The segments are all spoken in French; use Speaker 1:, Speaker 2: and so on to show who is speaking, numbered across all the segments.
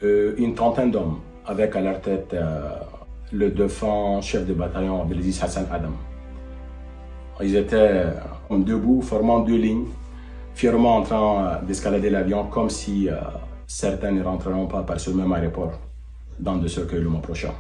Speaker 1: Une trentaine d'hommes, avec à leur tête le défunt chef de bataillon Abdelaziz Hassan Adam. Ils étaient debout, formant deux lignes, fièrement en train d'escalader l'avion, comme si certains ne rentreront pas par ce même aéroport dans de cercueils le mois prochain.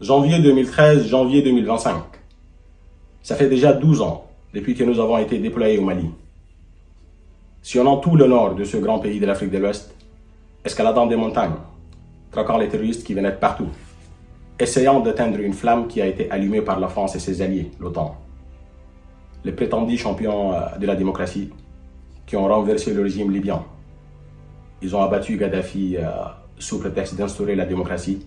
Speaker 1: Janvier 2013, janvier 2025. Ça fait déjà 12 ans depuis que nous avons été déployés au Mali. Sillonnant tout le nord de ce grand pays de l'Afrique de l'Ouest, escaladant des montagnes, traquant les terroristes qui venaient de partout, essayant d'éteindre une flamme qui a été allumée par la France et ses alliés, l'OTAN. Les prétendus champions de la démocratie qui ont renversé le régime libyen. Ils ont abattu Kadhafi sous prétexte d'instaurer la démocratie.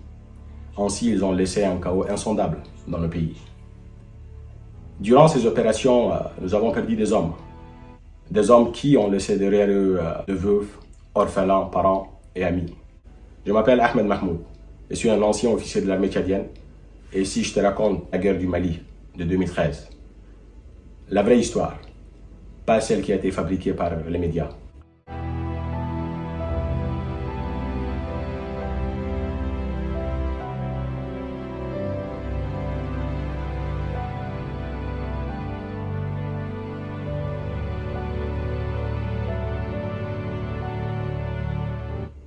Speaker 1: Ainsi, ils ont laissé un chaos insondable dans le pays. Durant ces opérations, nous avons perdu des hommes qui ont laissé derrière eux de veuves, orphelins, parents et amis. Je m'appelle Ahmed Mahmoud, je suis un ancien officier de l'armée tchadienne et ici je te raconte la guerre du Mali de 2013. La vraie histoire, pas celle qui a été fabriquée par les médias.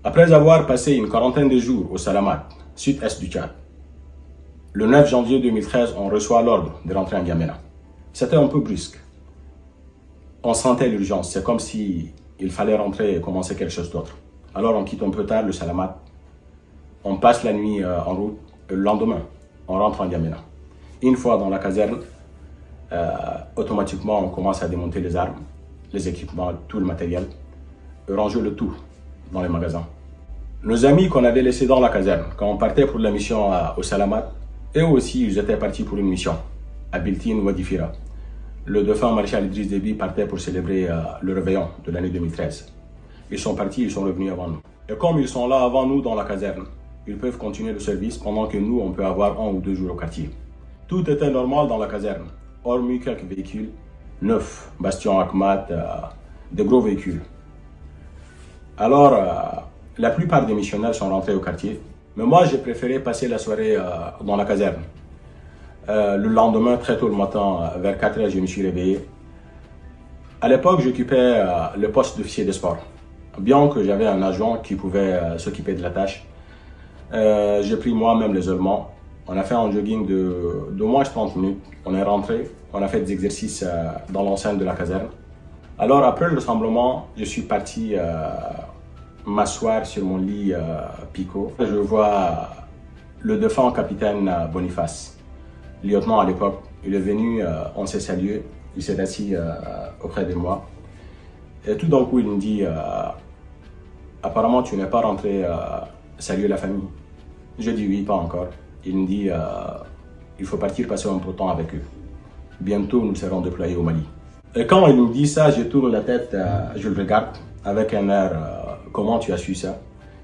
Speaker 1: Après avoir passé une quarantaine de jours au Salamat, sud-est du Tchad, le 9 janvier 2013, on reçoit l'ordre de rentrer en N'Djamena. C'était un peu brusque. On sentait l'urgence, c'est comme si il fallait rentrer et commencer quelque chose d'autre. Alors on quitte un peu tard le Salamat, on passe la nuit en route, et le lendemain, on rentre en N'Djamena. Une fois dans la caserne, automatiquement on commence à démonter les armes, les équipements, tout le matériel, et ranger le tout dans les magasins. Nos amis qu'on avait laissés dans la caserne, quand on partait pour la mission au Salamat, eux aussi ils étaient partis pour une mission, à Biltine ou à Difira. Le défunt maréchal Idriss Déby partait pour célébrer le réveillon de l'année 2013. Ils sont partis, ils sont revenus avant nous. Et comme ils sont là avant nous dans la caserne, ils peuvent continuer le service pendant que nous, on peut avoir 1 ou 2 jours au quartier. Tout était normal dans la caserne, hormis quelques véhicules neufs, Bastion Akmat, des gros véhicules. Alors, la plupart des missionnaires sont rentrés au quartier, mais moi j'ai préféré passer la soirée dans la caserne. Le lendemain, très tôt le matin, vers 4 h, je me suis réveillé. À l'époque, j'occupais le poste d'officier de sport. Bien que j'avais un adjoint qui pouvait s'occuper de la tâche, j'ai pris moi-même l'isolement. On a fait un jogging de moins de 30 minutes. On est rentré, on a fait des exercices dans l'enceinte de la caserne. Alors après le rassemblement, je suis parti m'asseoir sur mon lit picot. Je vois le défunt capitaine Boniface, lieutenant à l'époque. Il est venu, on s'est salué, il s'est assis auprès de moi. Et tout d'un coup, il me dit apparemment, tu n'es pas rentré saluer la famille. Je dis oui, pas encore. Il me dit il faut partir passer un peu de temps avec eux. Bientôt, nous serons déployés au Mali. Et quand il me dit ça, je tourne la tête, je le regarde avec un air comment tu as su ça?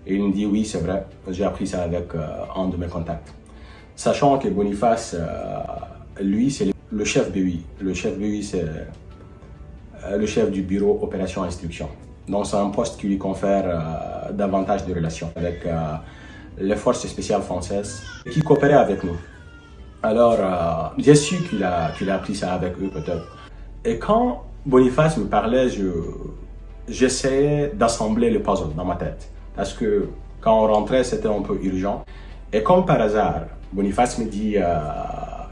Speaker 1: Et il me dit oui, c'est vrai, j'ai appris ça avec un de mes contacts. Sachant que Boniface, lui, c'est le chef BUI. Le chef BUI, c'est le chef du bureau Opération Instruction. Donc c'est un poste qui lui confère davantage de relations avec les forces spéciales françaises qui coopéraient avec nous. Alors, j'ai su qu'il a appris ça avec eux peut-être. Et quand Boniface me parlait, j'essayais d'assembler le puzzle dans ma tête. Parce que quand on rentrait, c'était un peu urgent. Et comme par hasard, Boniface me dit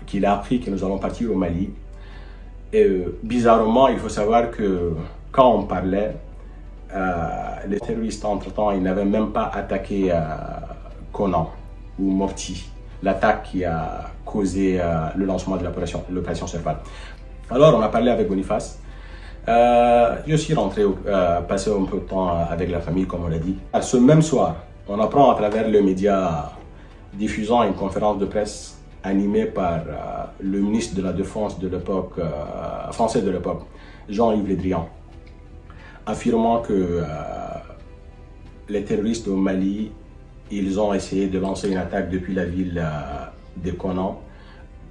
Speaker 1: qu'il a appris que nous allons partir au Mali. Et bizarrement, il faut savoir que quand on parlait, les terroristes, entre-temps, ils n'avaient même pas attaqué Conan ou Mopti, l'attaque qui a causé le lancement de l'opération Serval. Alors, on a parlé avec Boniface. Je suis rentré, passer un peu de temps avec la famille, comme on l'a dit. Ce même soir, on apprend à travers les médias diffusant une conférence de presse animée par le ministre de la Défense de l'époque, français de l'époque, Jean-Yves Le Drian, affirmant que les terroristes au Mali, ils ont essayé de lancer une attaque depuis la ville de Conan,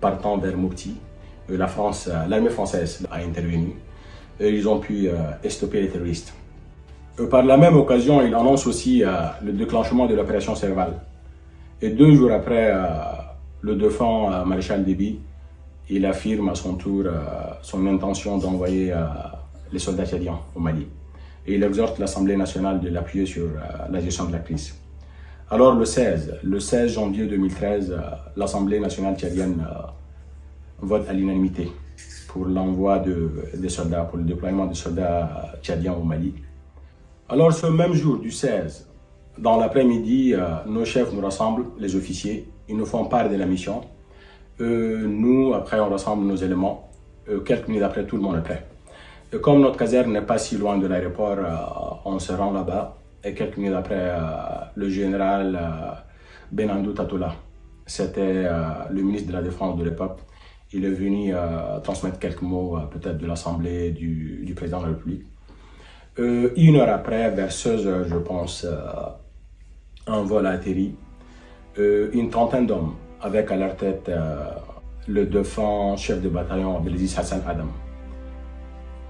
Speaker 1: partant vers Mopti. L'armée française a intervenu et ils ont pu stopper les terroristes. Par la même occasion, il annonce aussi le déclenchement de l'opération Serval. Et 2 jours après, le défunt maréchal Déby, il affirme à son tour son intention d'envoyer les soldats tchadiens au Mali. Et il exhorte l'Assemblée nationale de l'appuyer sur la gestion de la crise. Alors le 16 janvier 2013, l'Assemblée nationale tchadienne vote à l'unanimité pour l'envoi des soldats, pour le déploiement des soldats tchadiens au Mali. Alors ce même jour du 16, dans l'après-midi, nos chefs nous rassemblent, les officiers, ils nous font part de la mission. Nous, après, on rassemble nos éléments. Quelques minutes après, tout le monde est prêt. Et comme notre caserne n'est pas si loin de l'aéroport, on se rend là-bas. Et quelques minutes après, le général Benandou Tatola, c'était le ministre de la Défense de l'époque, il est venu transmettre quelques mots peut-être de l'Assemblée du président de la République. 1 heure après, vers 16 heures, je pense, un vol a atterri. Une trentaine d'hommes, avec à leur tête le défunt chef de bataillon Abdelaziz Hassan Adam.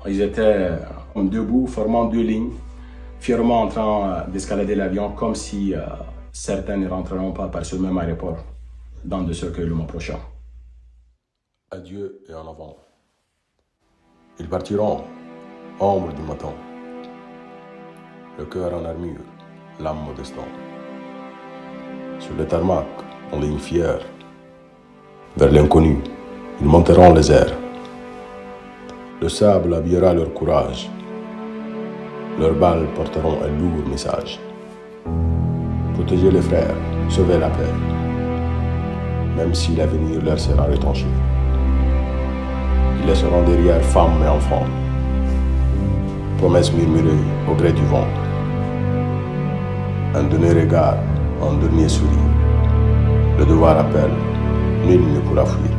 Speaker 1: Ils étaient debout, formant 2 lignes, fièrement en train d'escalader l'avion, comme si certains ne rentreront pas par ce même aéroport dans de cercueils le mois prochain.
Speaker 2: Adieu et en avant. Ils partiront, ombre du matin, le cœur en armure, l'âme modestant. Sur le tarmac, en ligne fière, vers l'inconnu, ils monteront les airs. Le sable habillera leur courage. Leurs balles porteront un lourd message. Protéger les frères, sauver la paix, même si l'avenir leur sera retranché. Ils laisseront derrière femmes et enfants, promesses murmurées au gré du vent. Un dernier regard, un dernier sourire. Le devoir appelle, nul ne pourra fuir.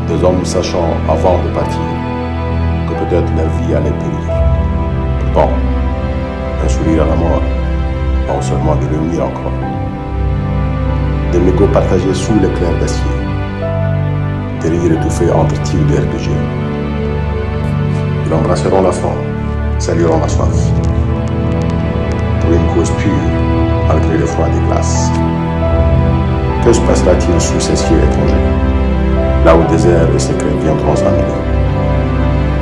Speaker 2: Des hommes sachant avant de partir que peut-être leur vie allait périr. Pourtant, un sourire à la mort, non seulement de revenir encore. Des mégots partagés sous l'éclair d'acier. Des rires étouffés entre tirs de RPG. Ils embrasseront la faim, salueront la soif. Pour une cause pure, malgré le froid des glaces. Que se passera-t-il sous ces cieux étrangers, là où désert et secrets viendront s'annuler?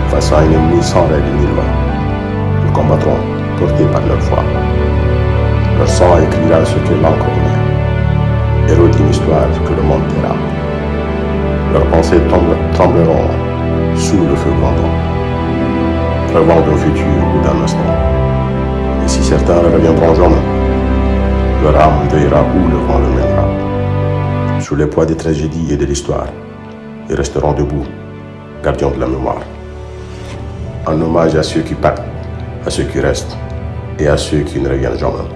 Speaker 2: Face à un ennemi sans règle ni loi, ils combattront, portés par leur foi. Leur sang écrira ce que l'encre connaît, héros d'une histoire que le monde taira. Leurs pensées trembleront sous le feu grandant, rêvant d'un futur ou d'un instant. Et si certains ne reviendront jamais, leur âme veillera où le vent le mènera. Sous les poids des tragédies et de l'histoire, ils resteront debout, gardiens de la mémoire. En hommage à ceux qui partent, à ceux qui restent et à ceux qui ne reviennent jamais.